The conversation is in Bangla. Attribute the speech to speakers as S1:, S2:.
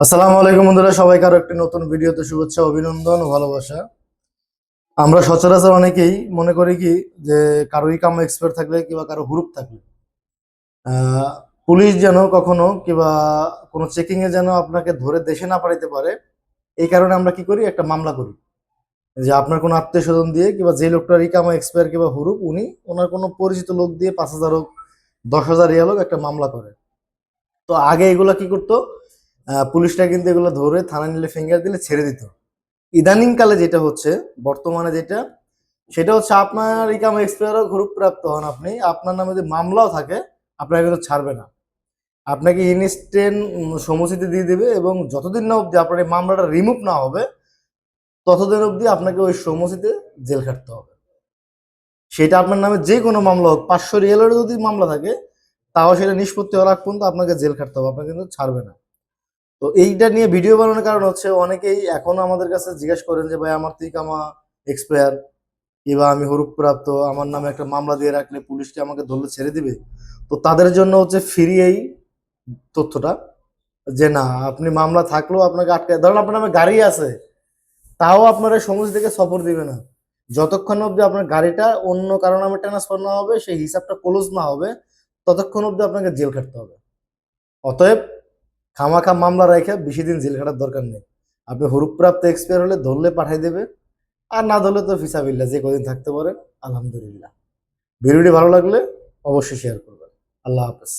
S1: আসসালামু আলাইকুম বন্ধুরা, সবাইকে আরো একটি নতুন ভিডিওতে শুভেচ্ছা, অভিনন্দন ও ভালোবাসা। আমরা সচরাচর অনেকেই মনে করি কি যে কারো ইকাম এক্সপার্ট থাকলে কিংবা কারো হুরুপ থাকলে আহ, পুলিশ যেন কখনো কিংবা কোনো চেকিং এ যেন আপনাকে ধরে দেশে না পাঠাইতে পারে। এই কারণে আমরা কি করি, একটা মামলা করি যে আপনার কোনো আত্মীয় স্বজন দিয়ে কিংবা যে লোকটার ইকামা এক্সপায়ার কিংবা হুরুপ, উনি ওনার কোনো পরিচিত লোক দিয়ে 5,000 হোক 10,000 রিয়াল হোক একটা মামলা করে। তো আগে এগুলা কি করতো, পুলিশটা কিন্তু এগুলো ধরে থানায় নিলে ফিঙ্গার দিলে ছেড়ে দিত। ইদানিং কালে যেটা হচ্ছে, বর্তমানে যেটা, সেটা হচ্ছে আপনার ইকাম এক্সপায়ারও গ্রুপ প্রাপ্ত হন আপনি, আপনার নামে যদি মামলাও থাকে আপনাকে কিন্তু ছাড়বে না। আপনাকে ইনস্ট্যান্ট সমসিতে দিয়ে দিবে এবং যতদিন না অবধি আপনার এই মামলাটা রিমুভ না হবে ততদিন অবধি আপনাকে ওই সমসিতে জেল খাটতে হবে। সেটা আপনার নামে যে কোনো মামলা হোক, 500 রিয়ালের যদি মামলা থাকে তাও সেটা নিষ্পত্তি হওয়ার আগ পর্যন্ত আপনাকে জেল খাটতে হবে, আপনাকে কিন্তু ছাড়বে না। তো এইটা নিয়ে ভিডিও বানানোর কারণ হচ্ছে, অনেকেই এখনো আমাদের কাছে জিজ্ঞেস করেন যে ভাই আমার তো ইকামা এক্সপায়ার কিংবা আমি হরুপ্রাপ্ত, আমার নামে একটা মামলা দিয়ে রাখলে পুলিশ কি আমাকে ধরলে ছেড়ে দিবে? তো তাদের জন্য হচ্ছে ফ্রি এই তথ্যটা, যে না, আপনি মামলা থাকলেও আপনাকে আটকে, ধরেন আপনার নামে গাড়ি আছে, তাও আপনার এই সমস্ত থেকে সফর দিবে না যতক্ষণ অবধি আপনার গাড়িটা অন্য কারো নামে ট্রান্সফার না হবে, সেই হিসাবটা ক্লোজ না হবে, ততক্ষণ অবধি আপনাকে জেল খাটতে হবে। অতএব খামাখা মামলা রেখে বেশি দিন জেল খাটার দরকার নেই। আপনি হরুপ্রাপ্ত এক্সপায়ার হলে ধরলে পাঠাই দেবে, আর না ধরলে তো ফিসাবিল্লা, যে কদিন থাকতে পারেন আলহামদুলিল্লাহ। ভিডিওটি ভালো লাগলে অবশ্যই শেয়ার করবেন। আল্লাহ হাফেজ।